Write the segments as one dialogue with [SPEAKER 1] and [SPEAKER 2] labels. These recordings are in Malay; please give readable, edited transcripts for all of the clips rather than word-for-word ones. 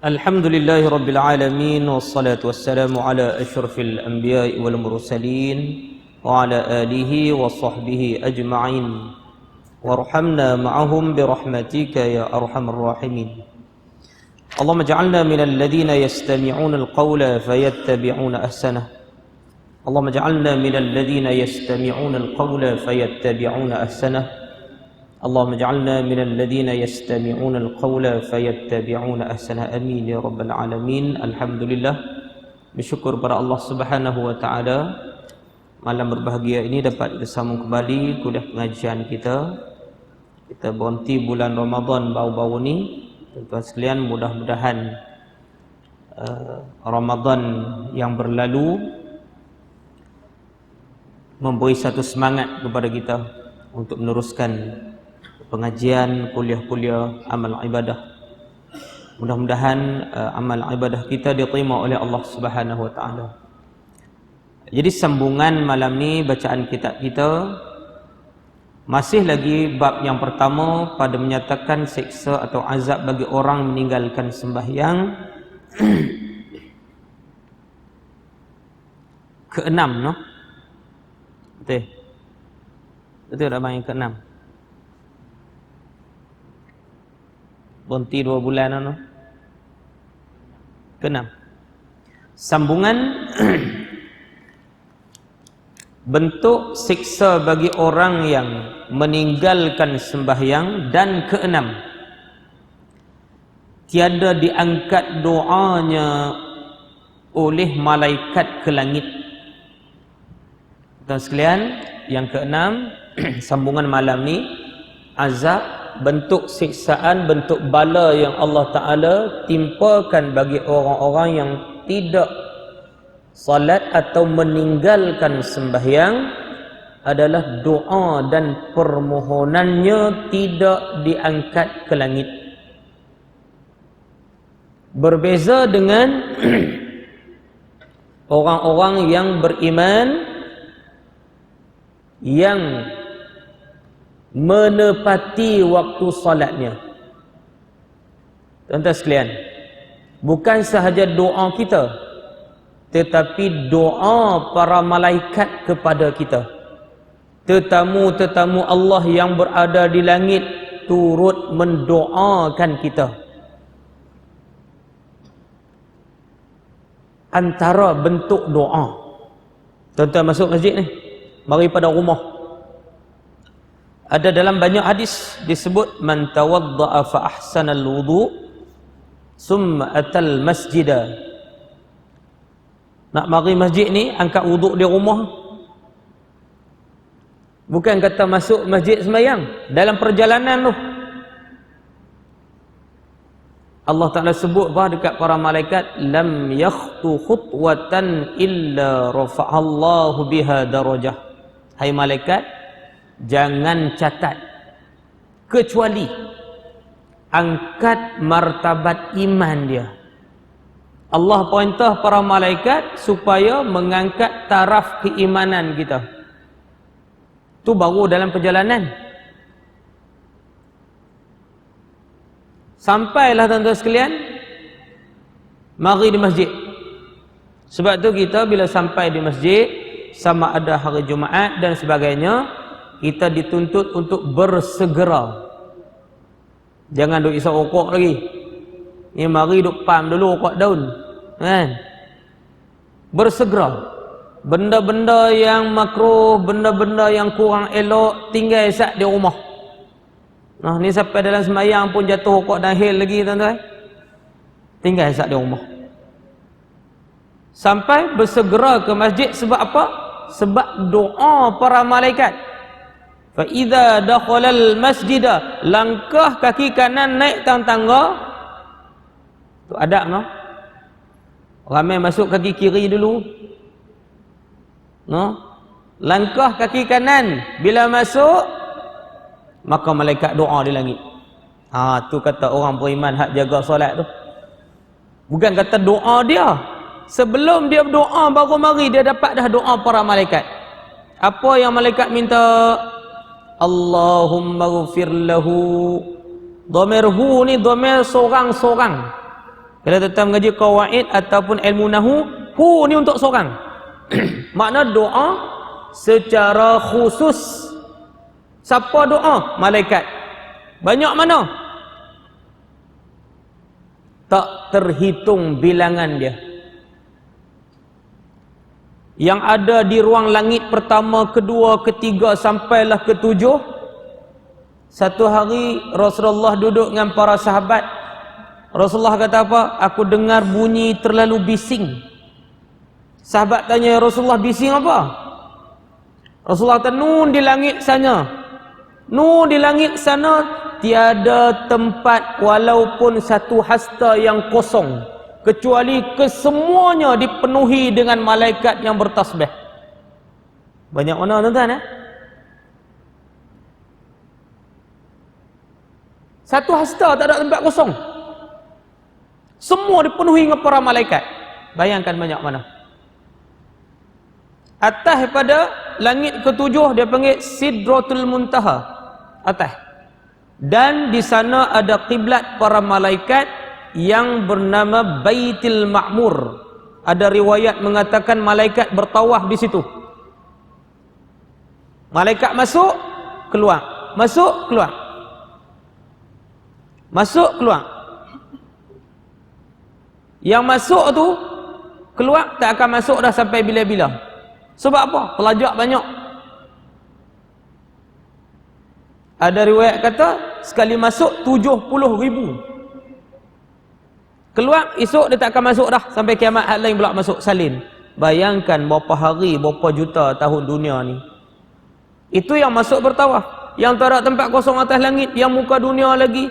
[SPEAKER 1] Alhamdulillahi Rabbil Alamin. Wassalatu wassalamu ala ashrafil anbiya'i wal mursalin wa ala alihi wa sahbihi ajma'in. Warhamna ma'ahum birahmatika ya arhamar rahimin. Allahumma ja'alna minal ladhina yastami'una al-qawla fayattabi'una ahsanah. Allahumma ja'alna minal ladhina yastami'una al-qawla fayattabi'una ahsanah. Allahumma ja'alna minal ladhina yastami'una al-qawla fayattabi'una ahsanah. Amin ya rabbal alamin. Alhamdulillah, bersyukur pada Allah Subhanahu wa taala, malam berbahagia ini dapat bersama kembali kuliah pengajian kita. Kita berhenti bulan Ramadan baru-baru ni. Tuan-tuan sekalian, mudah-mudahan Ramadan yang berlalu memberi satu semangat kepada kita untuk meneruskan pengajian, kuliah-kuliah, amal ibadah. Mudah-mudahan amal ibadah kita diterima oleh Allah Subhanahu wa taala. Jadi sambungan malam ni bacaan kitab kita masih lagi bab yang pertama pada menyatakan seksa atau azab bagi orang meninggalkan sembahyang. Keenam, no? Betul. Betul tak bang, yang keenam? Berhenti 2 bulan, no? Keenam. Sambungan bentuk siksa bagi orang yang meninggalkan sembahyang. Dan keenam, tiada diangkat doanya oleh malaikat ke langit. Tuan sekalian, yang keenam sambungan malam ni, azab, bentuk siksaan, bentuk bala yang Allah Ta'ala timpakan bagi orang-orang yang tidak salat atau meninggalkan sembahyang adalah doa dan permohonannya tidak diangkat ke langit. Berbeza dengan orang-orang yang beriman yang menepati waktu salatnya. Tuan-tuan sekalian, bukan sahaja doa kita, tetapi doa para malaikat kepada kita. Tetamu-tetamu Allah yang berada di langit turut mendoakan kita. Antara bentuk doa, tuan-tuan masuk masjid ni, mari pada rumah. Ada dalam banyak hadis disebut, man tawadda'a fa ahsana al-wudu summa atal masjida. Nak mari masjid ni, angkat wuduk di rumah. Bukan kata masuk masjid sembahyang, dalam perjalanan tu Allah Ta'ala sebut bah dekat para malaikat, lam yakhtu khutwatan illa rafa'allahu biha darajah. Hai malaikat, jangan catat kecuali angkat martabat iman dia. Allah perintah para malaikat supaya mengangkat taraf keimanan kita. Tu baru dalam perjalanan. Sampailah tuan-tuan sekalian, mari di masjid. Sebab tu kita bila sampai di masjid, sama ada hari Jumaat dan sebagainya, kita dituntut untuk bersegera. Jangan duk isap rokok lagi. Ni mari duk pam dulu rokok daun, kan? Bersegera. Benda-benda yang makruh, benda-benda yang kurang elok, tinggal isap di rumah. Nah, ni sampai dalam sembahyang pun jatuh rokok dahil lagi, tuan-tuan. Tinggal isap di rumah. Sampai bersegera ke masjid sebab apa? Sebab doa para malaikat. Fa idza dakhalal masjida, langkah kaki kanan naik tangga. Tu adab, no? Ramai masuk kaki kiri dulu, no? Langkah kaki kanan, bila masuk maka malaikat doa di langit. Tu kata orang beriman hak jaga solat tu. Bukan kata doa dia, sebelum dia berdoa baru mari dia dapat dah doa para malaikat. Apa yang malaikat minta? Allahumma ghfir lahu. Dhamir hu ni dhamir sorang-sorang. Kalau tetap mengaji qawaid ataupun ilmu nahwu, hu ni untuk seorang. Makna doa secara khusus. Siapa doa? Malaikat. Banyak mana? Tak terhitung bilangan dia. Yang ada di ruang langit pertama, kedua, ketiga sampailah ketujuh. Satu hari Rasulullah duduk dengan para sahabat. Rasulullah kata apa? Aku dengar bunyi terlalu bising. Sahabat tanya, Rasulullah bising apa? Rasulullah kata, nun di langit sana. Nun di langit sana tiada tempat walaupun satu hasta yang kosong, kecuali kesemuanya dipenuhi dengan malaikat yang bertasbih. Banyak mana tuan-tuan? Satu hasta tak ada tempat kosong. Semua dipenuhi dengan para malaikat. Bayangkan banyak mana. Atas pada langit ketujuh dia panggil Sidratul Muntaha. Atas. Dan di sana ada kiblat para malaikat yang bernama Baitul Ma'mur. Ada riwayat mengatakan malaikat bertawaf di situ. Malaikat masuk, keluar. Masuk, keluar. Masuk, keluar. Yang masuk tu keluar tak akan masuk dah sampai bila-bila. Sebab apa? Pelajak banyak. Ada riwayat kata sekali masuk 70,000. Keluar esok dia tak akan masuk dah sampai kiamat hal lain pula masuk salin. Bayangkan berapa hari, berapa juta tahun dunia ni. Itu yang masuk bertawaf. Yang tak ada tempat kosong atas langit, yang muka dunia lagi,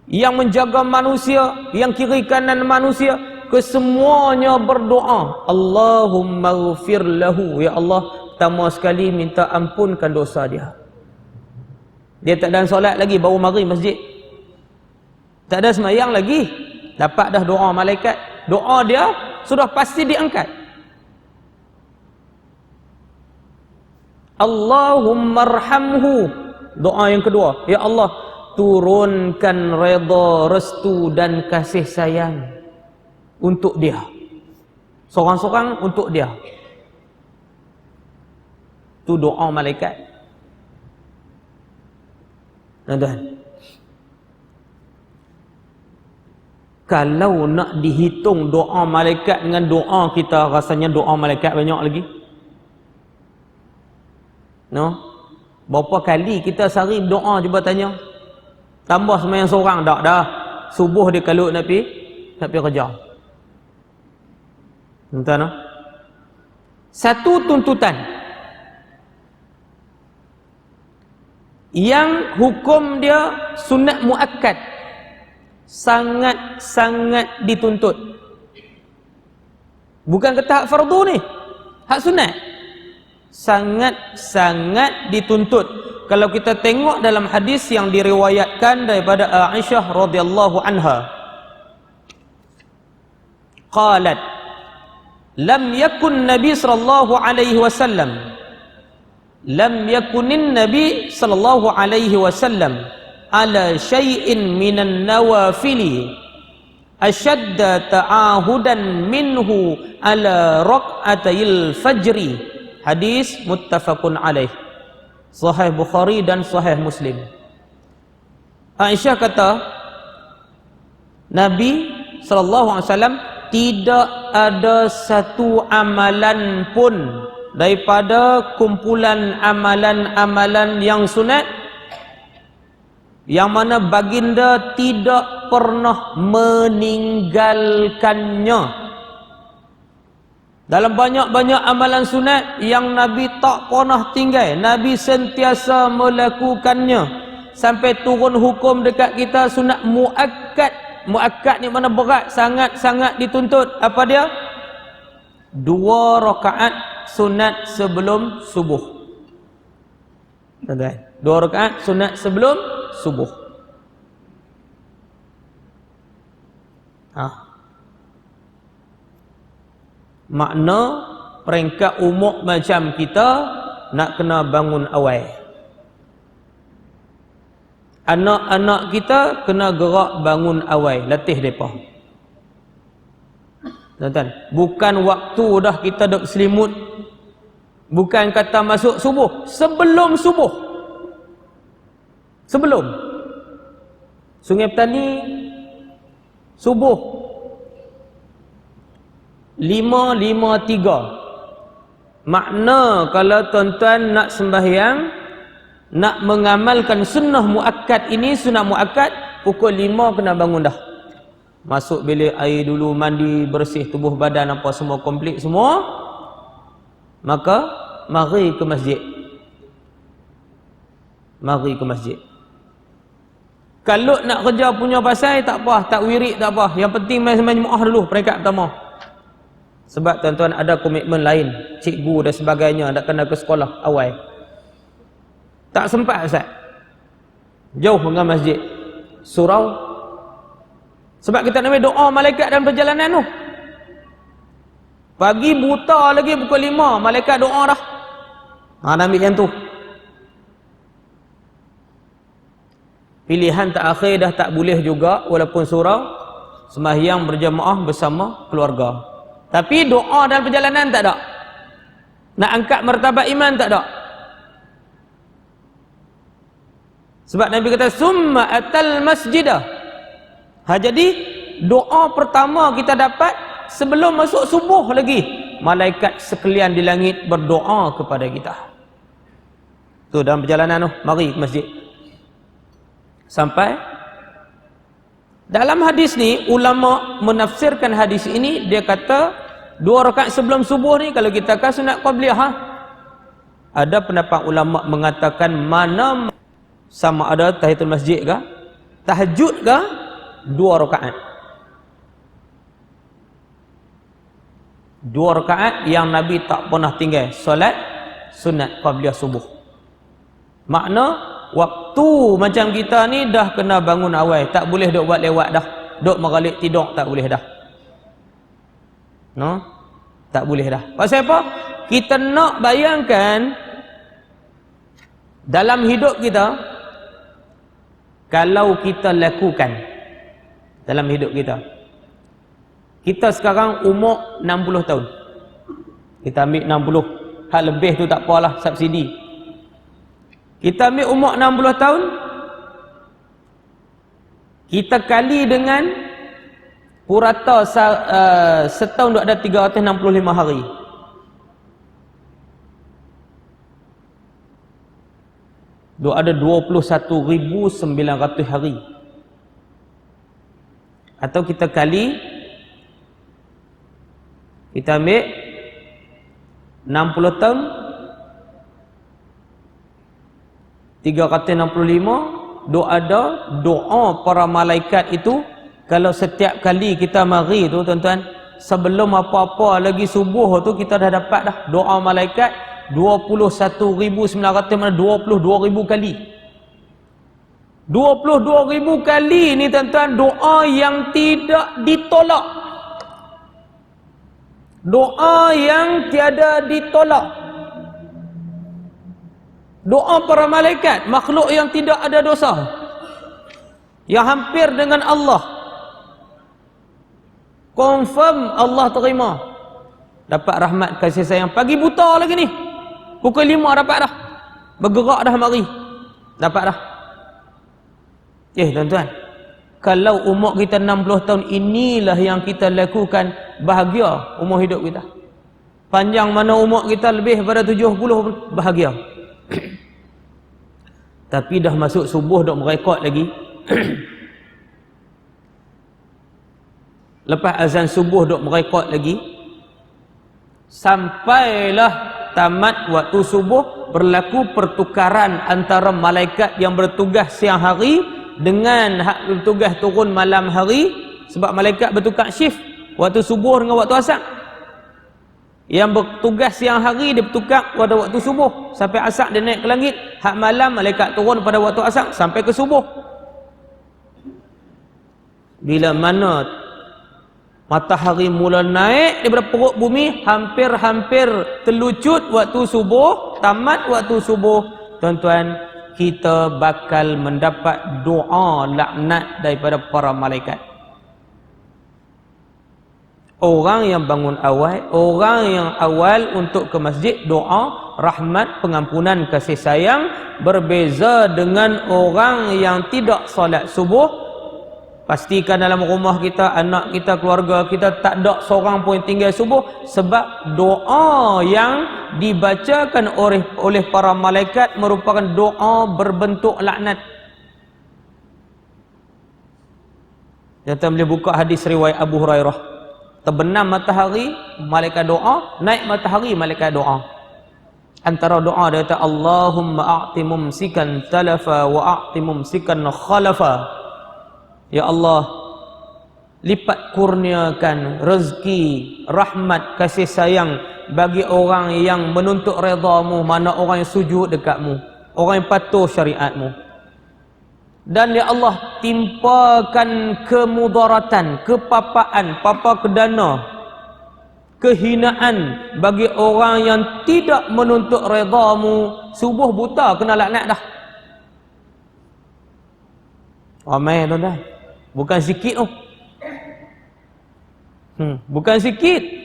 [SPEAKER 1] yang menjaga manusia, yang kiri kanan manusia, kesemuanya berdoa, Allahumma ghfir lahu, ya Allah, pertama sekali minta ampunkan dosa dia. Dia tak ada solat lagi, baru mari masjid, tak ada semayang lagi, dapat dah doa malaikat. Doa dia sudah pasti diangkat. Allahumma arhamhu, doa yang kedua, ya Allah, turunkan redha, restu dan kasih sayang untuk dia. Seorang-seorang untuk dia. Itu doa malaikat. Tuan-tuan, kalau nak dihitung doa malaikat dengan doa kita, rasanya doa malaikat banyak lagi. No? Berapa kali kita sehari berdoa, cuba tanya. Tambah sembahyang seorang tak dah. Subuh dia kalut nak pergi kerja. Tuan-tuan, satu tuntutan yang hukum dia sunat muakkad, sangat-sangat dituntut. Bukan kata hak fardu ni, hak sunat. Sangat-sangat dituntut. Kalau kita tengok dalam hadis yang diriwayatkan daripada Aisyah radhiyallahu anha, qalat, lam yakun nabi sallallahu alaihi wasallam, lam yakunin nabi sallallahu alaihi wasallam ala syai'in minan nawafili ashadda ta'ahudan minhu ala raq'atayil fajri. Hadis muttafaqun alaih, Sahih Bukhari dan Sahih Muslim. Aisyah kata, Nabi SAW tidak ada satu amalan pun daripada kumpulan amalan-amalan yang sunat yang mana baginda tidak pernah meninggalkannya. Dalam banyak-banyak amalan sunat yang Nabi tak pernah tinggal, Nabi sentiasa melakukannya sampai turun hukum dekat kita sunat muakkad. Muakkad ni mana berat, sangat-sangat dituntut. Apa dia? 2 rakaat sunat sebelum subuh. Tuan-tuan, 2 rakaat sunat sebelum subuh. Makna peringkat umur macam kita nak kena bangun awal. Anak-anak kita kena gerak bangun awal, latih mereka. Tuan-tuan, bukan waktu dah kita duk selimut, bukan kata masuk subuh, sebelum subuh, sebelum Sungai Petani subuh 5:53. Makna kalau tuan-tuan nak sembahyang, nak mengamalkan sunnah muakkad ini, sunnah muakkad, pukul 5 kena bangun dah. Masuk bilik air dulu, mandi, bersih tubuh badan apa semua komplit semua. Maka mari ke masjid. Mari ke masjid. Kalau nak kerja punya pasal tak apa, tak wirid tak apa. Yang penting main jemaah dulu peringkat pertama. Sebab tuan-tuan ada komitmen lain, cikgu dan sebagainya, nak kena ke sekolah awal. Tak sempat Ustaz. Jauh dengan masjid. Surau. Sebab kita nak doa malaikat dalam perjalanan tu. Pagi buta lagi pukul 5, malaikat doa dah. Nak ambil yang tu. Pilihan tak akhir dah tak boleh juga, walaupun surau, sembahyang berjamaah bersama keluarga. Tapi doa dalam perjalanan tak ada. Nak angkat martabat iman tak ada. Sebab Nabi kata summa atal masjidah. Jadi doa pertama kita dapat sebelum masuk subuh lagi, malaikat sekalian di langit berdoa kepada kita. Tu dalam perjalanan tu, mari ke masjid. Sampai dalam hadis ni, ulama menafsirkan hadis ini, dia kata 2 rakaat sebelum subuh ni kalau kita kan sunat qabliyah. Ada pendapat ulama mengatakan mana sama ada tahiyatul masjid ke, tahajud ke, 2 rakaat. 2 rakaat yang Nabi tak pernah tinggal solat sunat qabliyah subuh. Makna waktu macam kita ni dah kena bangun awal, tak boleh duk buat lewat dah, duk meralik tidur tak boleh dah. No? Tak boleh dah. Pasal apa? Kita nak bayangkan dalam hidup kita, kalau kita lakukan dalam hidup kita, kita sekarang umur 60 tahun, kita ambil 60, hal lebih tu tak apalah, subsidi. Kita ambil umur 60 tahun, kita kali dengan purata setahun duk ada 365 hari. Duk ada 21,900 hari. Atau kita kali, kita ambil 60 tahun 365, duk ada doa para malaikat itu. Kalau setiap kali kita mari tu tuan-tuan, sebelum apa-apa lagi subuh tu kita dah dapat dah doa malaikat 21,900, mana 22,000 kali. 22,000 kali ni tuan-tuan, doa yang tidak ditolak. Doa yang tiada ditolak. Doa para malaikat, makhluk yang tidak ada dosa, yang hampir dengan Allah, confirm Allah terima, dapat rahmat kasih sayang. Pagi buta lagi ni, pukul 5 dapat dah, bergerak dah mari, dapat dah. Tuan-tuan, kalau umur kita 60 tahun, inilah yang kita lakukan, bahagia umur hidup kita. Panjang mana umur kita lebih pada 70, bahagia. Tapi dah masuk subuh dok merekod lagi. Lepas azan subuh dok merekod lagi, sampailah tamat waktu subuh, berlaku pertukaran antara malaikat yang bertugas siang hari dengan hak bertugas turun malam hari. Sebab malaikat bertukar shift, waktu subuh dengan waktu asar. Yang bertugas siang hari dia bertukar pada waktu subuh sampai asar, dia naik ke langit. Hak malam malaikat turun pada waktu asar sampai ke subuh. Bila mana matahari mula naik daripada perut bumi, hampir-hampir terlucut waktu subuh, tamat waktu subuh, tuan-tuan, kita bakal mendapat doa laknat daripada para malaikat. Orang yang bangun awal, orang yang awal untuk ke masjid doa rahmat, pengampunan, kasih sayang, berbeza dengan orang yang tidak solat subuh. Pastikan dalam rumah kita, anak kita, keluarga kita tak ada seorang pun yang tinggal subuh, sebab doa yang dibacakan oleh para malaikat merupakan doa berbentuk laknat. Kita boleh buka hadis riwayat Abu Hurairah. Terbenam matahari, malaikat doa. Naik matahari, malaikat doa. Antara doa dia kata, Allahumma a'ti mumsikan talafa wa a'ti mumsikan khalafa. Ya Allah, lipat kurniakan rezeki, rahmat, kasih sayang bagi orang yang menuntut redamu, mana orang yang sujud dekatmu, orang yang patuh syariatmu. Dan ya Allah, timpakan kemudaratan, kepapaan, papa kedana, kehinaan bagi orang yang tidak menuntut redamu. Subuh buta kena laknat dah. Ramai tuan-tuan, bukan sikit tu. Bukan sikit.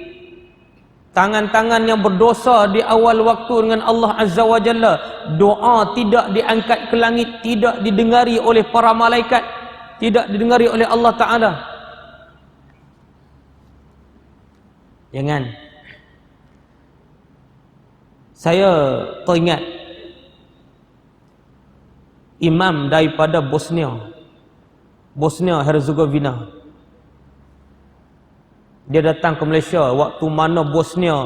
[SPEAKER 1] Tangan-tangan yang berdosa di awal waktu dengan Allah Azza wa Jalla, doa tidak diangkat ke langit, tidak didengari oleh para malaikat, tidak didengari oleh Allah Ta'ala. Jangan. Saya teringat imam daripada Bosnia Herzegovina. Dia datang ke Malaysia waktu mana Bosnia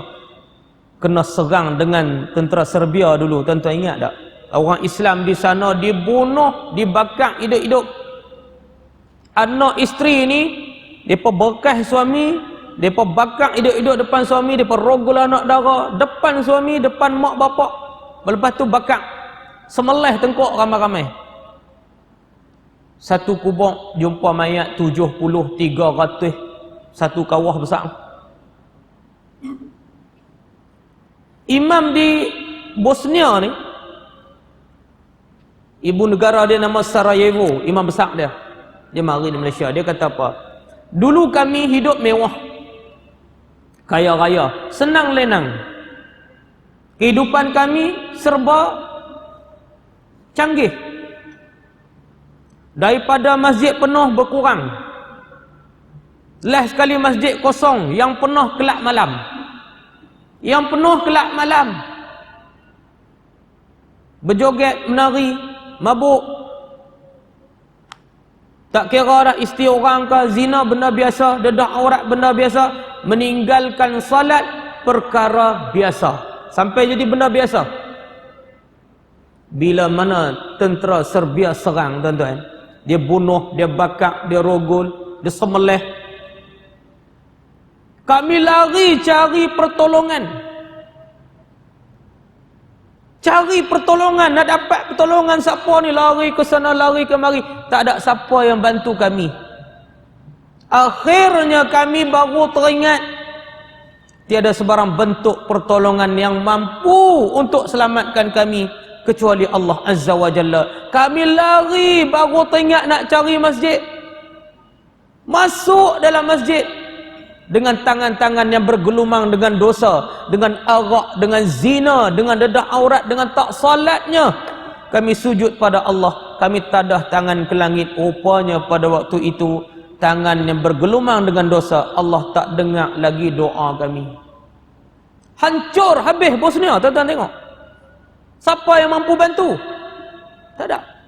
[SPEAKER 1] kena serang dengan tentera Serbia dulu. Tuan-tuan ingat tak? Orang Islam di sana dibunuh, dibakar hidup-hidup. Anak isteri ni, mereka berkah suami, mereka bakar hidup-hidup depan suami, mereka rogol anak dara depan suami, depan mak bapak. Lepas tu bakar, semelih tengkok ramai-ramai. Satu kubur jumpa mayat 70, 300, satu kawah besar. Imam di Bosnia ni, ibu negara dia nama Sarajevo, imam besar dia. Dia mari di Malaysia. Dia kata apa? Dulu kami hidup mewah, kaya raya, senang lenang. Kehidupan kami serba canggih. Daripada masjid penuh berkurang, last sekali masjid kosong, yang penuh kelak malam. Yang penuh kelak malam. Berjoget, menari, mabuk. Tak kira dah isteri orang ke, zina benda biasa, dedah aurat benda biasa, meninggalkan salat perkara biasa. Sampai jadi benda biasa. Bila mana tentera Serbia serang, tuan-tuan, dia bunuh, dia bakar, dia rogol, dia semelih. Kami lari cari pertolongan. Cari pertolongan, nak dapat pertolongan siapa ni, lari ke sana, lari ke mari. Tak ada siapa yang bantu kami. Akhirnya kami baru teringat, tiada sebarang bentuk pertolongan yang mampu untuk selamatkan kami kecuali Allah Azza wa Jalla. Kami lari baru teringat nak cari masjid. Masuk dalam masjid dengan tangan-tangan yang bergelumang dengan dosa, dengan arak, dengan zina, dengan dedah aurat, dengan tak salatnya. Kami sujud pada Allah, kami tadah tangan ke langit. Rupanya pada waktu itu tangan yang bergelumang dengan dosa, Allah tak dengar lagi doa kami. Hancur habis Bosnia, tuan-tuan tengok. Siapa yang mampu bantu? Tak ada.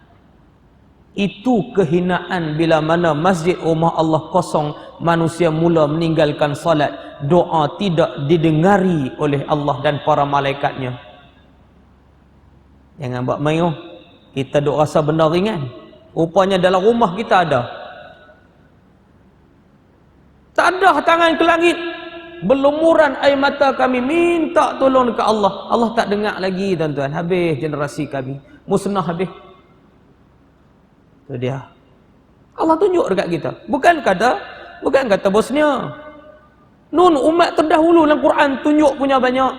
[SPEAKER 1] Itu kehinaan bila mana masjid rumah Allah kosong, manusia mula meninggalkan salat, doa tidak didengari oleh Allah dan para malaikatnya. Jangan buat main. Kita duk rasa benda ringan, rupanya dalam rumah kita ada. Tak ada tangan ke langit, berlumuran air mata kami minta tolong dekat Allah. Allah tak dengar lagi, tuan-tuan. Habis generasi kami, musnah habis. Itu dia. Allah tunjuk dekat kita. Bukan kata Bosnia. Nun, umat terdahulu dalam Quran tunjuk punya banyak.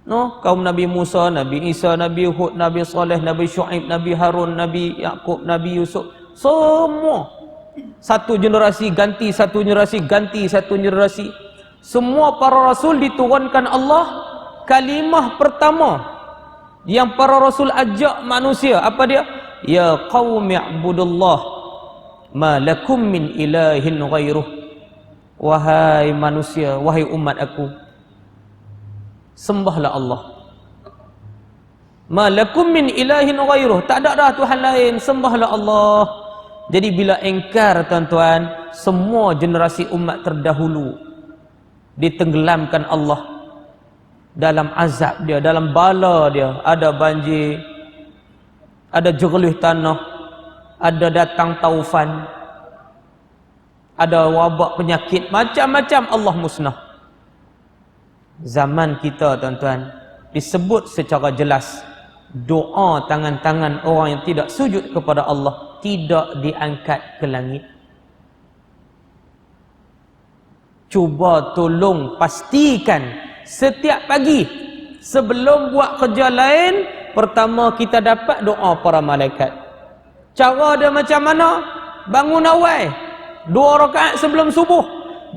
[SPEAKER 1] No, kaum Nabi Musa, Nabi Isa, Nabi Hud, Nabi Saleh, Nabi Shu'aib, Nabi Harun, Nabi Yaqub, Nabi Yusuf, semua Satu generasi ganti satu generasi, ganti satu generasi. Semua para rasul diturunkan Allah, kalimah pertama yang para rasul ajak manusia, apa dia? Ya qaumi i'budullah ma lakum min ilahin ghairuh. Wahai manusia, wahai umat aku, sembahlah Allah. Ma lakum min ilahin ghairuh, tak ada dah Tuhan lain, sembahlah Allah. Jadi bila engkar tuan-tuan, semua generasi umat terdahulu ditenggelamkan Allah dalam azab dia, dalam bala dia. Ada banjir, ada jerlih tanah, ada datang taufan, ada wabak penyakit, macam-macam Allah musnah. Zaman kita tuan-tuan disebut secara jelas, doa tangan-tangan orang yang tidak sujud kepada Allah tidak diangkat ke langit. Cuba tolong pastikan setiap pagi sebelum buat kerja lain, pertama kita dapat doa para malaikat. Cara dia macam mana? Bangun awal 2 rakaat sebelum subuh,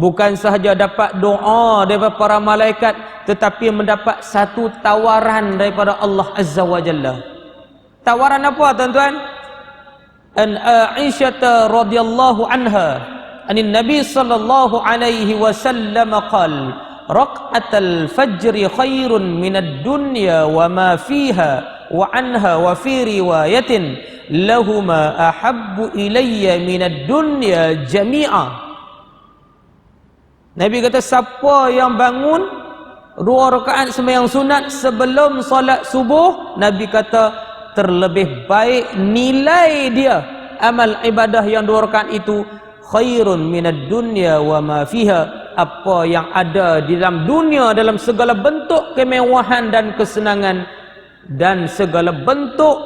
[SPEAKER 1] bukan sahaja dapat doa daripada para malaikat, tetapi mendapat satu tawaran daripada Allah Azza wa Jalla. Tawaran apa tuan-tuan? An Aisyah radhiyallahu anha anin Nabi sallallahu alaihi wasallam qala raq'atul fajr khairun minad dunya wa ma fiha wa anha wa fi riwayatin lahuma ahabbu ilayya minad dunya jami'a. Nabi kata, siapa yang bangun 2 rakaat sembahyang sunat sebelum solat subuh, Nabi kata terlebih baik nilai dia amal ibadah yang 2 rakaat itu khairun minad dunya wa ma fiha, apa yang ada di dalam dunia dalam segala bentuk kemewahan dan kesenangan dan segala bentuk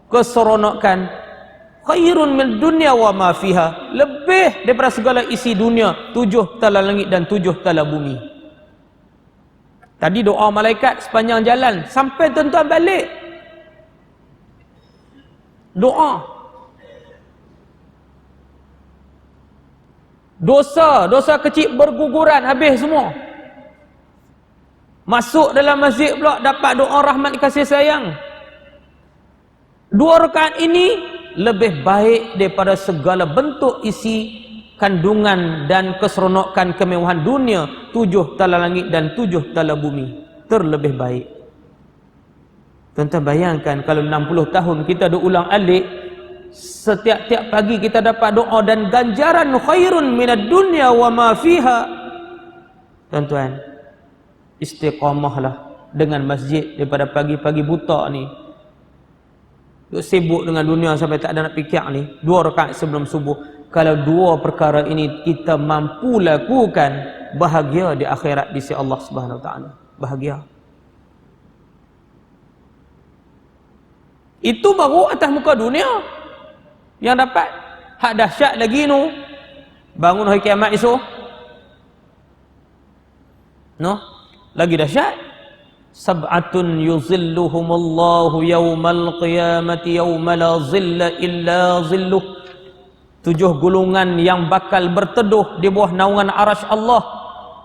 [SPEAKER 1] keseronokan, khairun minad dunya wa ma fiha, lebih daripada segala isi dunia, 7 tala langit dan 7 tala bumi. Tadi doa malaikat sepanjang jalan sampai tuan-tuan balik, doa. Dosa kecil berguguran, habis semua. Masuk dalam masjid pula dapat doa rahmat kasih sayang. 2 rakaat ini lebih baik daripada segala bentuk isi kandungan dan keseronokan kemewahan dunia, 7 tala langit dan 7 tala bumi, terlebih baik. Tuan-tuan bayangkan kalau 60 tahun kita ada ulang alik, setiap-tiap pagi kita dapat doa dan ganjaran khairun minad dunya wa ma fiha. Tuan-tuan, istiqamahlah dengan masjid daripada pagi-pagi buta ni. Duk sibuk dengan dunia sampai tak ada nak fikir ni. 2 rakaat sebelum subuh. Kalau 2 perkara ini kita mampu lakukan, bahagia di akhirat di sisi Allah Subhanahu Wa Taala. Bahagia. Itu baru atas muka dunia yang dapat. Hak dahsyat lagi nu, bangun hari kiamat esok, no, lagi dahsyat. Sab'atun yuzilluhumullahu yawmal qiyamati yawma la zilla illa zilluh. 7 golongan yang bakal berteduh di bawah naungan arasy Allah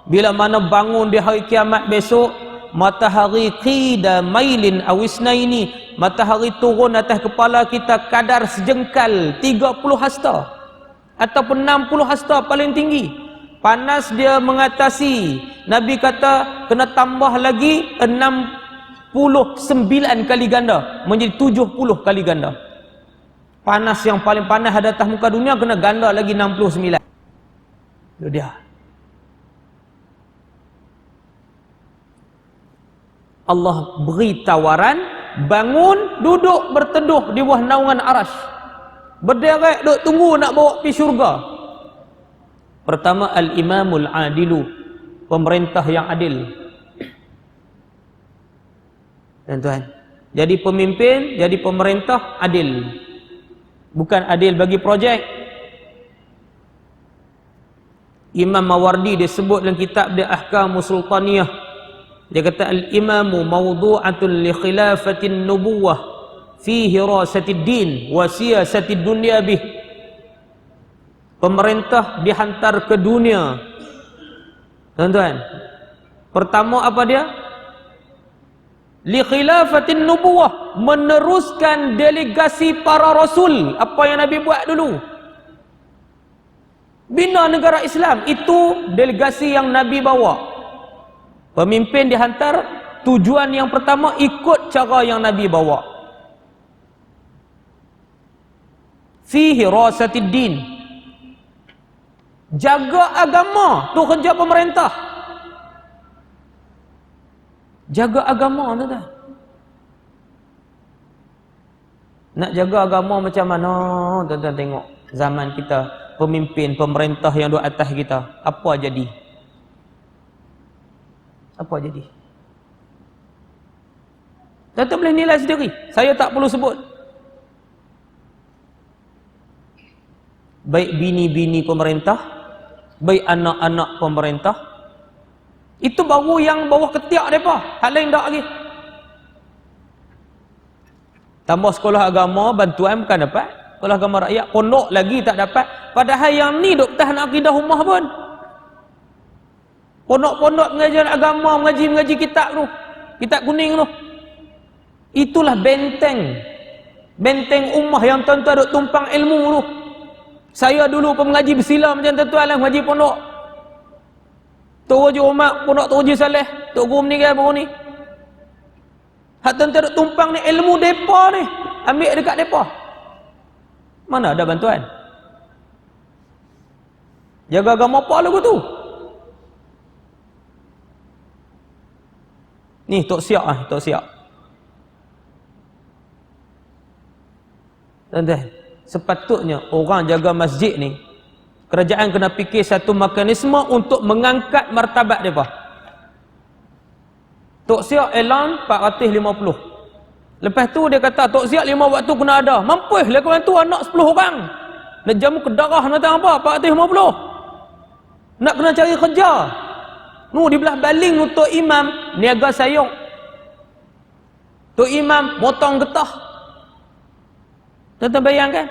[SPEAKER 1] bila mana bangun di hari kiamat besok. Matahari qida mailin awisnaini, matahari turun atas kepala kita kadar sejengkal 30 hasta ataupun 60 hasta paling tinggi. Panas dia mengatasi, Nabi kata kena tambah lagi 69 kali ganda, menjadi 70 kali ganda. Panas yang paling panas ada atas muka dunia kena ganda lagi 69. Itu dia. Allah beri tawaran, bangun, duduk, berteduh di bawah naungan arasy. Berderet, duk tunggu nak bawa pergi syurga. Pertama, al-imamul adilu, pemerintah yang adil. Tuan-tuan, jadi pemimpin, jadi pemerintah adil. Bukan adil bagi projek. Imam Mawardi disebut dalam kitab dia Ahkamus Sultaniyah. Dia kata al-imamu mawdu'atun li khilafatin nubuwah fi hirasatid din wa siyasatid dunya bih. pemerintah dihantar ke dunia. Tuan-tuan, pertama apa dia? Li khilafatin nubuwah, meneruskan delegasi para rasul. Apa yang Nabi buat dulu? Bina negara Islam. Itu delegasi yang Nabi bawa. Pemimpin dihantar, tujuan yang pertama ikut cara yang Nabi bawa. Fihi rasatid din, jaga agama, tu kerja pemerintah. Jaga agama, tuan-tuan. Nak jaga agama macam mana? Tuan-tuan tengok zaman kita, pemimpin, pemerintah yang duduk atas kita, apa jadi? Apa jadi? Tuan-tuan boleh nilai sendiri. Saya tak perlu sebut. Baik bini-bini pemerintah, baik anak-anak pemerintah, itu baru yang bawah ketiak mereka. Hal lain tak lagi. Tambah sekolah agama, bantuan bukan dapat. Sekolah agama rakyat, pondok lagi tak dapat. Padahal yang ni duk tahan akidah rumah pun. Pondok-pondok pengajian agama, mengaji kitab tu, kitab kuning tu. Itulah benteng. Benteng ummah yang tuan-tuan duk tumpang ilmu tu. Saya dulu pengaji bersila macam tuan-tuan lah, mengaji pondok. Tok Haji Umar, pondok Tok Haji Saleh, Tok Guru meninggal baru ni. Hak tuan-tuan duk tumpang ni ilmu depa ni, ambil dekat depa. Mana ada bantuan? Jaga agama apa lagu tu? Ni Tok Siak ah, Tok Siak. Tuan-tuan, sepatutnya orang jaga masjid ni, kerajaan kena fikir satu mekanisme untuk mengangkat martabat mereka. Tok Siak elan 450. Lepas tu dia kata Tok Siak 5 waktu kena ada. Mampus lah kawan tu anak 10 orang. Nak jamu ke darah nak apa? 450. Nak kena cari kerja. Nu di belah baling untuk imam niaga sayur. Tok imam motong getah. Tuan-tuan bayangkan.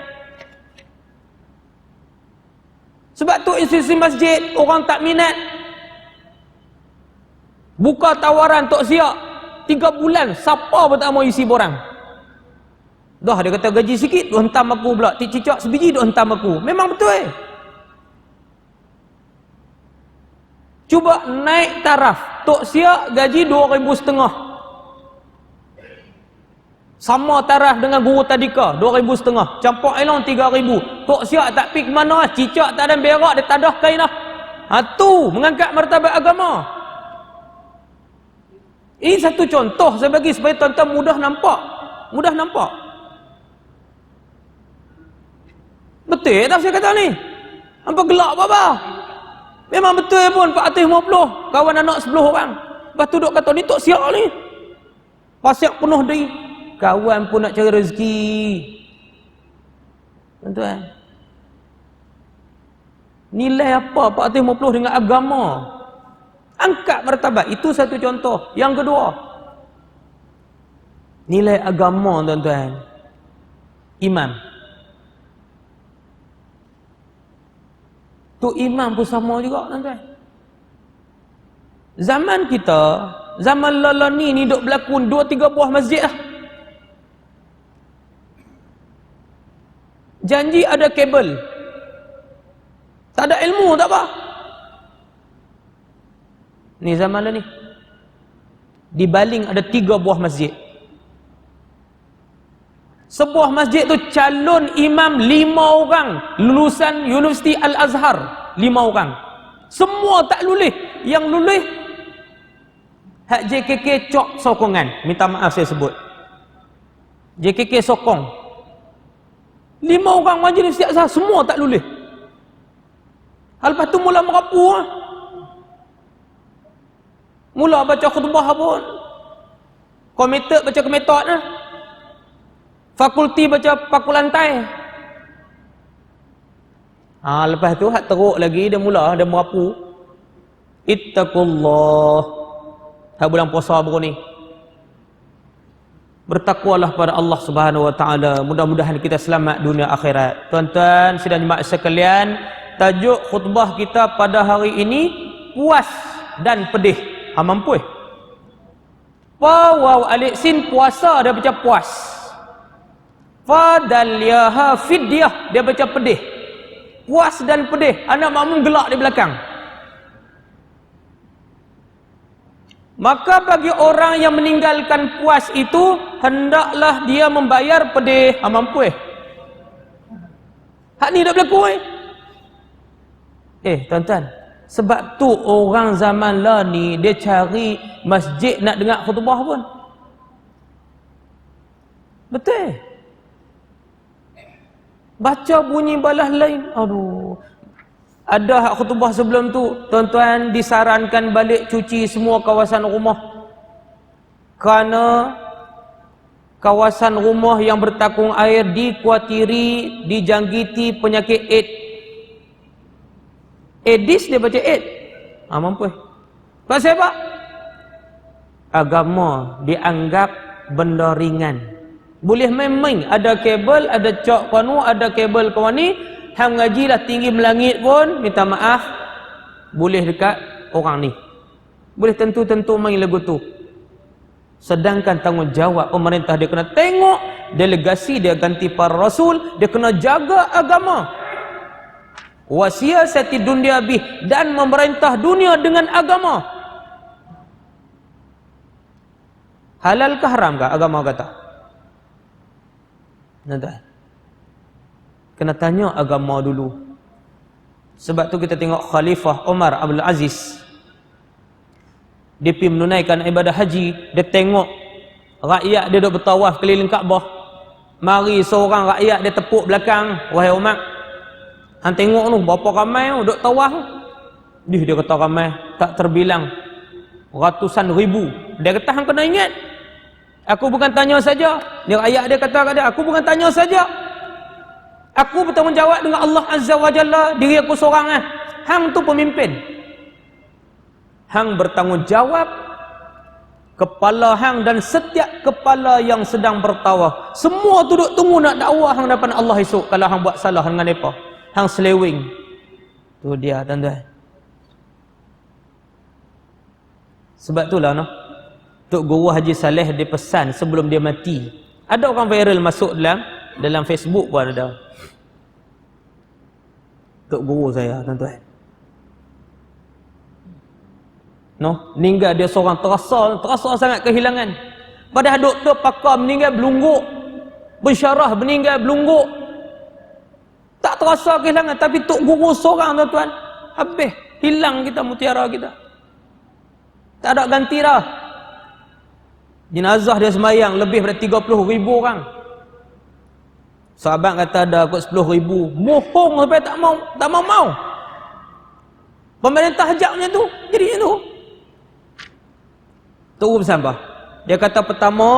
[SPEAKER 1] Sebab tu institusi masjid orang tak minat. Buka tawaran Tok Siak 3 bulan, siapa pun tak mau isi borang. Dah dia kata gaji sikit, duk hentam aku pula. Tik cicak sebiji duk hentam aku. Memang betul. Cuba naik taraf. Tok Siak gaji 2,500. Sama taraf dengan guru tadika 2,500. Campak elong 3,000. Tok Siak tak pergi ke mana, cicak tak ada berak, dia tadah kain dah. Tu mengangkat martabat agama. Ini satu contoh saya bagi supaya tuan-tuan mudah nampak. Mudah nampak. Betul tak saya kata ni? Hampa gelak apa? Memang betul pun 450. Kawan anak 10 orang. Lepas tu duk kata ni Tok Siak ni. Pasiak penuh diri. Kawan pun nak cari rezeki. Tuan-tuan. Nilai apa 450 dengan agama? Angkat martabat. Itu satu contoh. Yang kedua, nilai agama tuan-tuan. Imam. Tu imam pun sama juga tuan-tuan. Zaman kita, zaman lala ni duk berlakon 2-3 buah masjid lah. Janji ada kabel. Tak ada ilmu tak apa. Ni zaman lah ni. Di Baling ada 3 buah masjid. Sebuah masjid tu calon imam 5 orang. Lulusan Universiti Al-Azhar 5 orang. Semua tak lulus. Yang lulus hak JKK cok sokongan. Minta maaf saya sebut. JKK sokong. 5 orang majlis Al-Azhar semua tak lulus. Lepas tu mula merapu lah. Mula baca khutbah pun. Komited baca komited lah. Fakulti baca pakulantai. Lepas tu hak teruk lagi dia mula dia merapu. Ittaqullah. Hak bulan puasa baru ni. Bertakwalah pada Allah Subhanahu wa taala. Mudah-mudahan kita selamat dunia akhirat. Tuan-tuan, sidang jemaah sekalian, tajuk khutbah kita pada hari ini puas dan pedih. Mampu pa waw alif sin puasa dia baca puas. Fa dal ya ha fidyah dia baca pedih. Puas dan pedih. Anak makmum gelak di belakang. Maka bagi orang yang meninggalkan puas itu, hendaklah dia membayar pedih. Mampu hak ni dah berlaku tuan-tuan, sebab tu orang zaman lah ni dia cari masjid nak dengar khutbah pun. Betul. Baca bunyi balas lain. Aduh. Ada hak khutbah sebelum tu, tuan-tuan disarankan balik cuci semua kawasan rumah. Kerana kawasan rumah yang bertakung air dikhawatiri dijangkiti penyakit AIDS. Aidis dia baca AIDS. Mampu. Pasal apa? Agama dianggap benda ringan. Boleh main-main. Ada kabel, ada cok kanu, ada kabel kawan ni. Hang ngaji lah tinggi melangit pun, minta maaf. Boleh dekat orang ni. Boleh tentu-tentu main lagu tu. Sedangkan tanggungjawab pemerintah dia kena tengok. Delegasi dia ganti para rasul. Dia kena jaga agama. Wasiyasati dunia bih. Dan memerintah dunia dengan agama. Halal ke haram ke agama kata? Nanti kena tanya agama dulu. Sebab tu kita tengok Khalifah Umar Abdul Aziz, dia pergi menunaikan ibadah haji. Dia tengok rakyat dia duk bertawaf keliling Kaabah. Mari seorang rakyat dia tepuk belakang, wahai Umar, hang tengok tu berapa ramai duk tawaf. Dia kata ramai tak terbilang, ratusan ribu. Dia kata hang kena ingat, aku bukan tanya saja. Ni rakyat dia kata kat dia, aku bukan tanya saja, aku bertanggungjawab dengan Allah Azza wa Jalla. Diri aku seorang hang tu pemimpin. Hang bertanggungjawab, kepala hang dan setiap kepala yang sedang bertawaf. Semua tu duk tunggu nak dakwah hang depan Allah esok. Kalau hang buat salah dengan mereka, hang selewing. Tu dia tuan-tuan. Sebab itulah Tok Guru Haji Saleh dia pesan sebelum dia mati. Ada orang viral masuk dalam Facebook pun ada. Tok Guru saya tuan-tuan. Meninggal dia seorang, terasa sangat kehilangan. Padahal doktor pakar meninggal belungguk, bersyarah meninggal belungguk, tak terasa kehilangan. Tapi Tok Guru seorang tuan-tuan, habis, hilang kita mutiara kita, tak ada ganti dah. Jenazah dia semayang lebih daripada 30,000 orang. Sahabat kata ada kot 10,000. Mohong sampai tak mau. Pemerintah hajaknya tu jadi tu. Tu pesan apa? Dia kata pertama,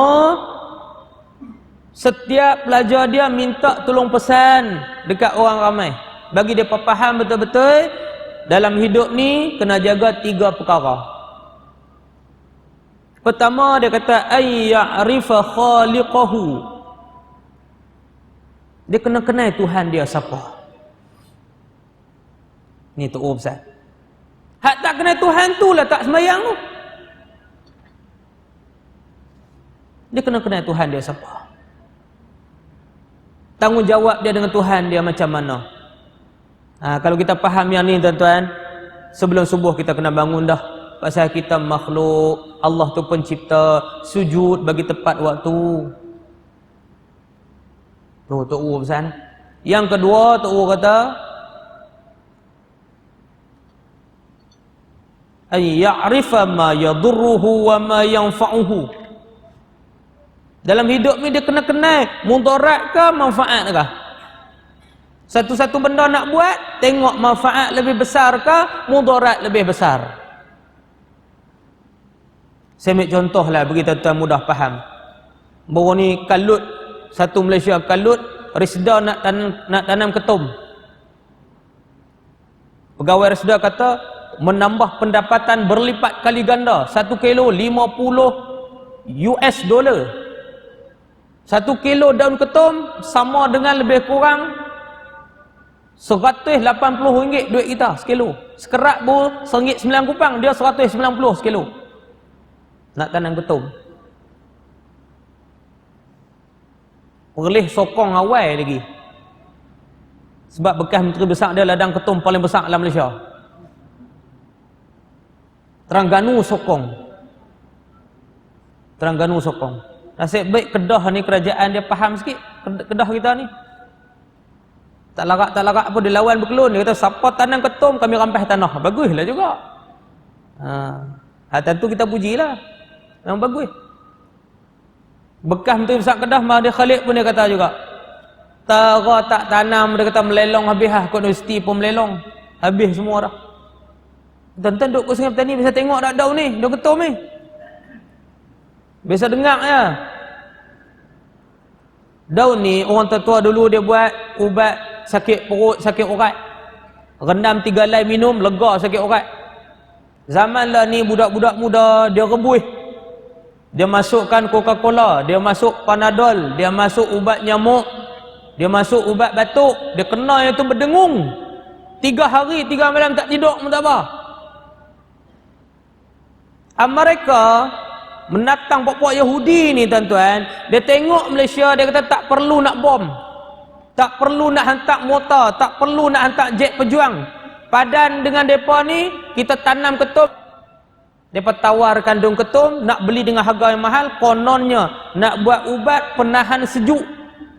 [SPEAKER 1] setiap pelajar dia minta tolong pesan dekat orang ramai, bagi dia faham betul-betul dalam hidup ni kena jaga 3 perkara. Pertama dia kata ayya'rifa khaliqahu. Dia kena kenal Tuhan dia siapa. Ni tu pesan. Hak tak kenal Tuhan tu lah tak sembahyang tu. Dia kena kenal Tuhan dia siapa. Tanggungjawab dia dengan Tuhan dia macam mana. Kalau kita faham yang ni tuan-tuan, sebelum subuh kita kena bangun dah. Pasal kita makhluk, Allah tu pencipta, sujud bagi tepat waktu. Tu Tok Guru pesan. Yang kedua Tok Guru kata ay ya'rifa ma yadurruhu wa ma yanfa'uhu. Dalam hidup ni dia kena kenal mudarat ke manfaat ke. Satu-satu benda nak buat, tengok manfaat lebih besar ke mudarat lebih besar. Saya ambil contoh lah bagi tuan-tuan mudah faham. Baru ni kalut, satu Malaysia kalut, Risda nak tanam ketum. Pegawai Risda kata menambah pendapatan berlipat kali ganda. 1 kilo $50. 1 kilo daun ketum sama dengan lebih kurang RM180 duit kita sekilo. Sekerat bu RM1.09, dia RM190 sekilo. Nak tanam ketum. Perlih sokong awal lagi. Sebab bekas menteri besar dia ladang ketum paling besar dalam Malaysia. Terengganu sokong. Terengganu sokong. Nasib baik Kedah ni kerajaan dia faham sikit. Kedah kita ni. Tak larak apa dia lawan berkelun. Dia kata siapa tanam ketum kami rampas tanah. Baguslah juga. Tentu kita pujilah. Memang bagus. Bekas menteri besar Kedah Mahathir Khalid pun dia kata juga. Tara tak tanam, dia kata melelong habis lah. Kot universiti pun melelong. Habis semua dah. Tuan-tuan duduk kat Sungai Petani biasa tengok dak daun ni, daun ketum ni. Biasa dengar ya. Daun ni orang tua dulu dia buat ubat sakit perut, sakit urat. Rendam 3 helai minum, lega sakit urat. Zaman lah ni budak-budak muda dia rebus. Dia masukkan Coca-Cola, dia masuk Panadol, dia masuk ubat nyamuk, dia masuk ubat batuk, dia kena itu berdengung. 3 hari 3 malam tak tidur pun tak apa. Amerika menatang pokok Yahudi ni tuan-tuan, dia tengok Malaysia, dia kata tak perlu nak bom, tak perlu nak hantar mortar, tak perlu nak hantar jet pejuang. Padan dengan mereka ni kita tanam ketum. Mereka tawarkan daun ketum, nak beli dengan harga yang mahal, kononnya nak buat ubat penahan sejuk,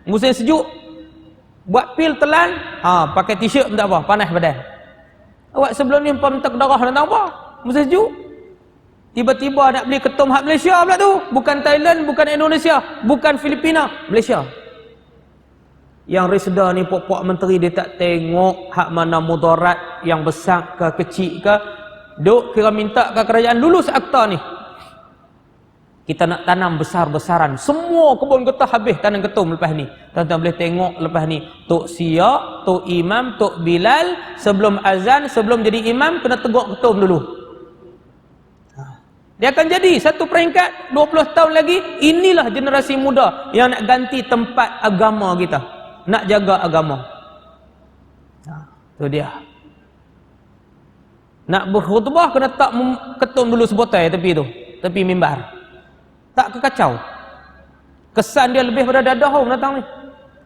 [SPEAKER 1] musim sejuk, buat pil telan, pakai t-shirt pun tak apa, panas badan. Awak sebelum ni pembentak darah nak tahu apa, musim sejuk. Tiba-tiba nak beli ketum hak Malaysia pula tu. Bukan Thailand, bukan Indonesia, bukan Filipina, Malaysia. Yang reseda ni pok-pok menteri dia tak tengok hak mana mudarat yang besar ke kecil ke. Duk kira minta ke kerajaan lulus akta ni. Kita nak tanam besar-besaran. Semua kebun getah habis tanam ketum lepas ni. Tuan-tuan boleh tengok lepas ni. Tok Siak, Tok Imam, Tok Bilal sebelum azan, sebelum jadi imam kena teguk ketum dulu. Dia akan jadi satu peringkat 20 tahun lagi. Inilah generasi muda yang nak ganti tempat agama kita, nak jaga agama. Tu dia. Nak berkhutbah kena tak ketum dulu sebotai tepi tu, tepi mimbar. Tak kekacau. Kesan dia lebih pada dadah datang ni.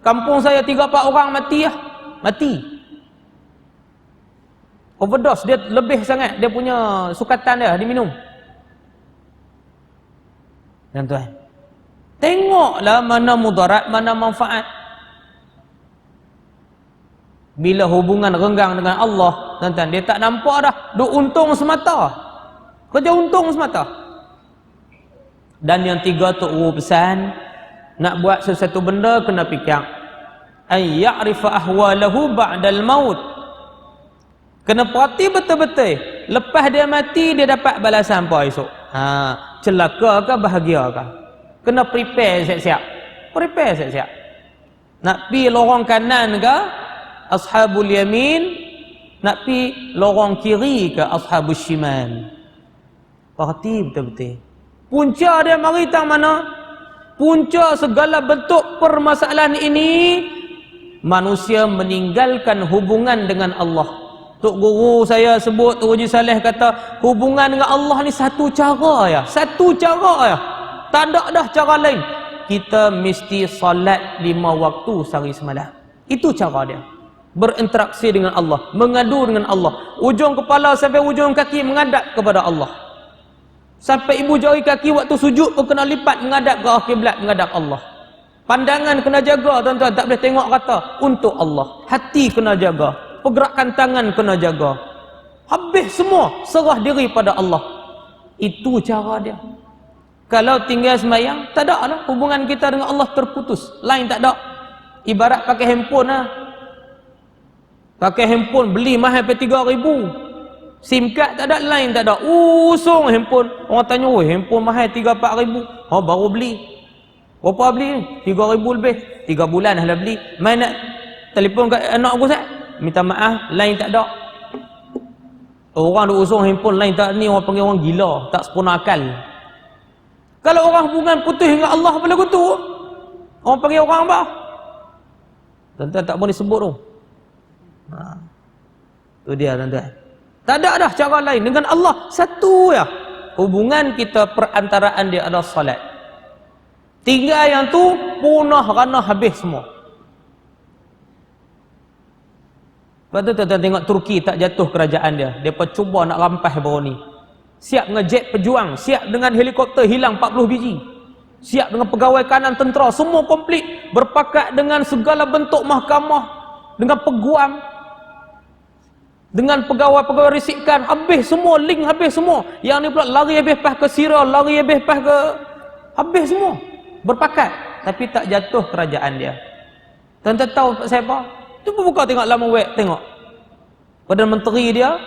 [SPEAKER 1] Kampung saya 3-4 orang mati lah. Mati. Overdose dia lebih sangat dia punya sukatan dia diminum. Tuan-tuan, tengoklah mana mudarat, mana manfaat. Bila hubungan renggang dengan Allah, tuan-tuan, dia tak nampak dah, duk untung semata. Kerja untung semata. Dan yang 3 tu pesan, nak buat sesuatu benda kena fikir. Ay ya'rifa ahwalahu ba'dal maut. Kena perhati betul-betul. Lepas dia mati dia dapat balasan apa esok? Celaka ke bahagia ke? Kena prepare siap-siap. Prepare siap-siap. Nak pi lorong kanan ke ashabul yamin, nak pi lorong kiri ke ashabul shimal. Perhati betul-betul. Punca dia mari tang mana? Punca segala bentuk permasalahan ini manusia meninggalkan hubungan dengan Allah. Tok guru saya sebut, Tok Haji Saleh kata hubungan dengan Allah ni satu cara ya, satu cara ya. Tak ada dah cara lain. Kita mesti salat 5 waktu sehari semalam. Itu cara dia. Berinteraksi dengan Allah, mengadu dengan Allah. Ujung kepala sampai ujung kaki menghadap kepada Allah. Sampai ibu jari kaki waktu sujud pun kena lipat menghadap ke kiblat, menghadap Allah. Pandangan kena jaga tuan-tuan, tak boleh tengok kata untuk Allah. Hati kena jaga. Pergerakan tangan kena jaga. Habis semua serah diri pada Allah. Itu cara dia. Kalau tinggal sembahyang, tak ada lah. Hubungan kita dengan Allah terputus. Lain tak ada. Ibarat pakai handphone lah. Pakai handphone beli mahal sampai 3,000. SIM card tak ada, lain tak ada. Usung handphone. Orang tanya, oh handphone mahal 3-4 ribu. Oh baru beli. Berapa beli? 3,000 lebih. 3 bulan dah beli. Main nak telefon kat anak aku Ustaz? Minta maaf, lain tak ada. Orang duk usung handphone lain tak, ni orang panggil orang gila, tak sempurna akal. Kalau orang hubungan putus dengan Allah apa lagu tu? Orang panggil orang apa? Tuan-tuan tak boleh sebut tu. Itu dia tuan-tuan. Tak ada dah cara lain. Dengan Allah satu ya. Hubungan kita perantaraan dia adalah salat. Tinggal yang tu punah rana habis semua. Lepas tu tuan-tuan tengok Turki tak jatuh kerajaan dia. Mereka cuba nak rampas baru ni. Siap dengan jet pejuang, siap dengan helikopter hilang 40 biji. Siap dengan pegawai kanan tentera, semua komplit. Berpakat dengan segala bentuk mahkamah, dengan peguam, dengan pegawai-pegawai risikan, habis semua, link habis semua. Yang ni pula lari habis pas ke Syria, lari habis pas ke, habis semua. Berpakat, tapi tak jatuh kerajaan dia. Tuan-tuan tahu pasal apa? Cuba buka tengok laman web, tengok. Perdana Menteri dia,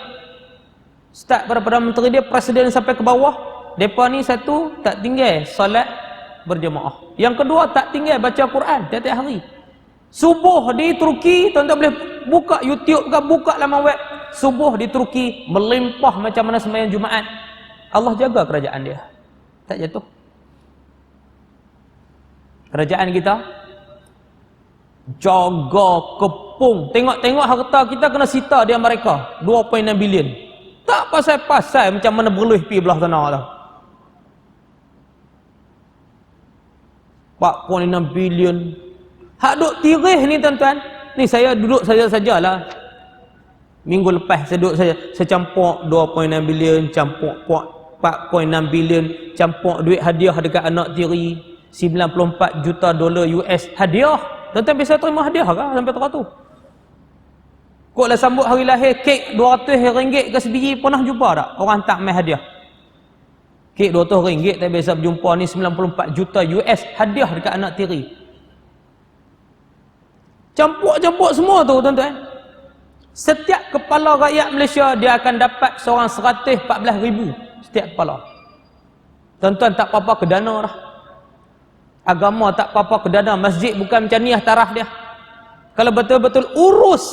[SPEAKER 1] start pada Perdana Menteri dia, presiden sampai ke bawah. Mereka ni satu, tak tinggal salat berjemaah. Yang kedua, tak tinggal baca Quran tiap-tiap hari. Subuh di Turki, tuan-tuan boleh buka YouTube ke, buka laman web. Subuh di Turki melimpah macam mana sembahyang Jumaat. Allah jaga kerajaan dia. Tak jatuh. Kerajaan kita jaga kepung. Tengok-tengok harta kita kena sita di Amerika 2.6 bilion. Tak pasal-pasal macam mana berlih pi belah tanah tu. 4.6 bilion. Hak duk tirih ni tuan-tuan. Ni saya duduk saja-sajalah. Minggu lepas saya duduk saja. Saya campur 2.6 bilion, campur 4.6 bilion, campur duit hadiah dekat anak tiri 94 juta dolar US hadiah. Tuan-tuan biasa terima hadiah ke sampai teratur? Kok lah sambut hari lahir kek RM200 ke sebiji, pernah jumpa tak orang tak main hadiah? Kek RM200 tak biasa berjumpa, ni 94 juta US hadiah dekat anak tiri. Campur-campur semua tu tuan-tuan. Setiap kepala rakyat Malaysia dia akan dapat seorang 114,000 setiap kepala. Tuan-tuan tak apa-apa ke dana dah. Agama tak apa-apa ke dana. Masjid bukan macam ni taraf dia. Kalau betul-betul urus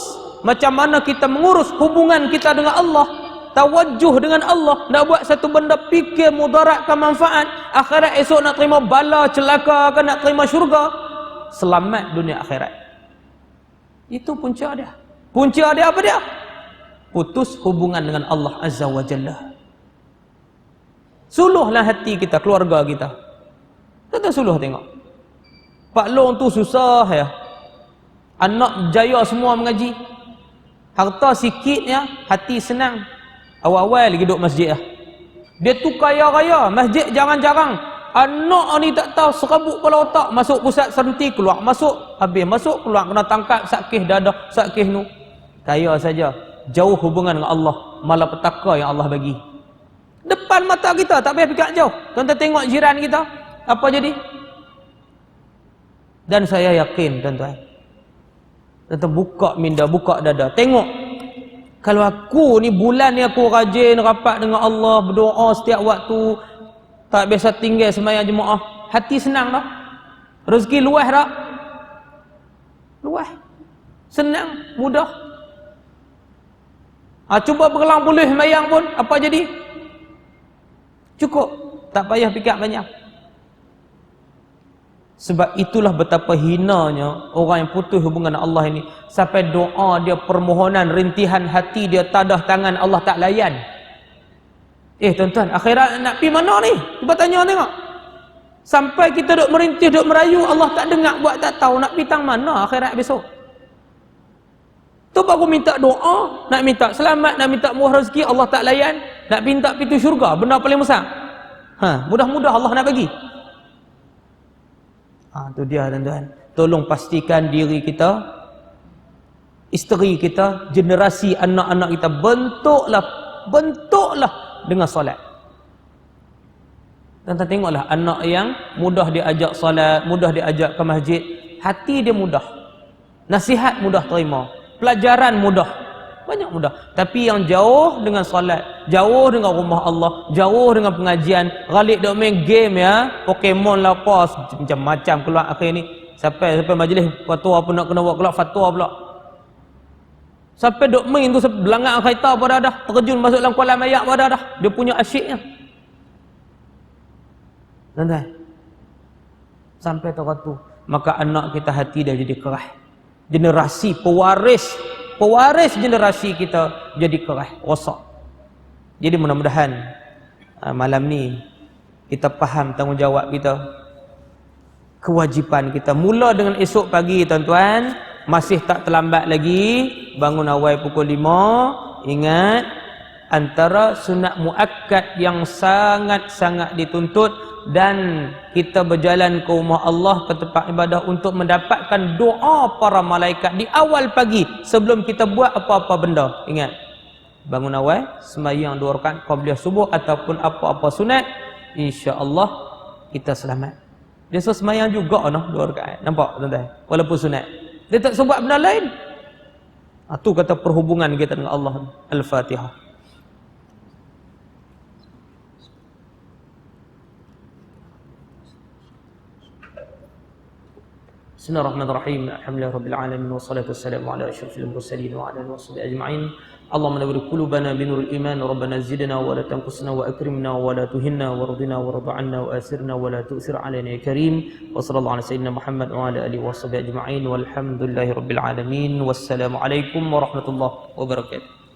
[SPEAKER 1] macam mana kita mengurus hubungan kita dengan Allah, tawajjuh dengan Allah, nak buat satu benda fikir mudaratkan manfaat, akhirat esok nak terima bala celaka ke nak terima syurga, selamat dunia akhirat. Itu punca dia. Punca dia apa dia? Putus hubungan dengan Allah Azza wa Jalla. Suluhlah hati kita, keluarga kita. Kita suluh tengok. Pak Long tu susah ya. Anak jaya semua mengaji. Harta sikit ya, hati senang. Awal-awal lagi duduk masjid lah. Dia tu kaya raya, masjid jarang-jarang. Anak ni tak tahu serabut kepala otak, masuk pusat serenti keluar, masuk habis, masuk keluar, kena tangkap sakih dadah, sakih nu. Kaya saja, jauh hubungan dengan Allah, malapetaka yang Allah bagi. Depan mata kita, tak payah fikir jauh. Tuan-tuan tengok jiran kita, apa jadi? Dan saya yakin tuan-tuan, tuan-tuan buka minda, buka dada, tengok. Kalau aku ni bulan ni aku rajin rapat dengan Allah, berdoa setiap waktu, tak biasa tinggal sembahyang jemaah, hati senang tak? Rezeki luas tak? Luas. Senang, mudah. Cuba bergelang pulih sembahyang pun, apa jadi? Cukup, tak payah fikir banyak. Sebab itulah betapa hinanya orang yang putus hubungan dengan Allah ini. Sampai doa dia, permohonan, rintihan hati dia, tadah tangan Allah tak layan. Tuan-tuan, akhirat nak pergi mana ni? Cuba tanya tengok. Sampai kita duk merintih, duk merayu, Allah tak dengar, buat tak tahu nak pergi tang mana akhirat besok. Tu baru minta doa, nak minta selamat, nak minta murah rezeki, Allah tak layan. Nak minta pintu syurga, benda paling besar. Mudah-mudah Allah nak bagi. Tu dia tuan-tuan. Tolong pastikan diri kita, isteri kita, generasi anak-anak kita, bentuklah dengan solat. Tuan-tuan tengoklah anak yang mudah diajak solat, mudah diajak ke masjid, hati dia mudah, nasihat mudah terima, pelajaran mudah, banyak mudah. Tapi yang jauh dengan solat, jauh dengan rumah Allah, jauh dengan pengajian, galik dok main game ya, Pokemon lah apa macam-macam keluar akhir ni. Sampai majlis fatwa pun nak kena buat keluar fatwa pula. Sampai dok main tu belangak kereta pada dah, terjun masuk dalam kolam air pada dah. Dia punya asyiknya. Tuan-tuan. Sampai tu, maka anak kita hati dah jadi keras. Generasi pewaris pewaris generasi kita jadi kerah rosak. Jadi mudah-mudahan malam ni kita faham tanggungjawab kita, kewajipan kita. Mula dengan esok pagi tuan-tuan, masih tak terlambat lagi, bangun awal pukul 5. Ingat, antara sunat muakkad yang sangat-sangat dituntut, dan kita berjalan ke rumah Allah, ke tempat ibadah untuk mendapatkan doa para malaikat di awal pagi sebelum kita buat apa-apa benda. Ingat, bangun awal, sembahyang 2 rakaat qabliyah subuh ataupun apa-apa sunat, insya-Allah kita selamat. Dia suruh sembahyang juga 2 rakaat. Nampak tuan-tuan? Walaupun sunat. Dia tak sebut benda lain. Itu kata perhubungan kita dengan Allah. Al-Fatihah. Bismillahirrahmanirrahim. Alhamdulillahirabbil alamin wassalatu wassalamu ala asyrafil mursalin wa ala alihi washabihi ajma'in. Allahumma nawwir qulubana binuril iman, rabbana zidna wa la tanqusna wa akrimna wa la tuhinna warḍina warḍa 'anna wa asirna wa la tu'sir 'alaina ya karim. Wa sallallahu ala sayyidina Muhammad wa ala alihi washabihi ajma'in walhamdulillahirabbil alamin. Wassalamu alaikum warahmatullahi wabarakatuh.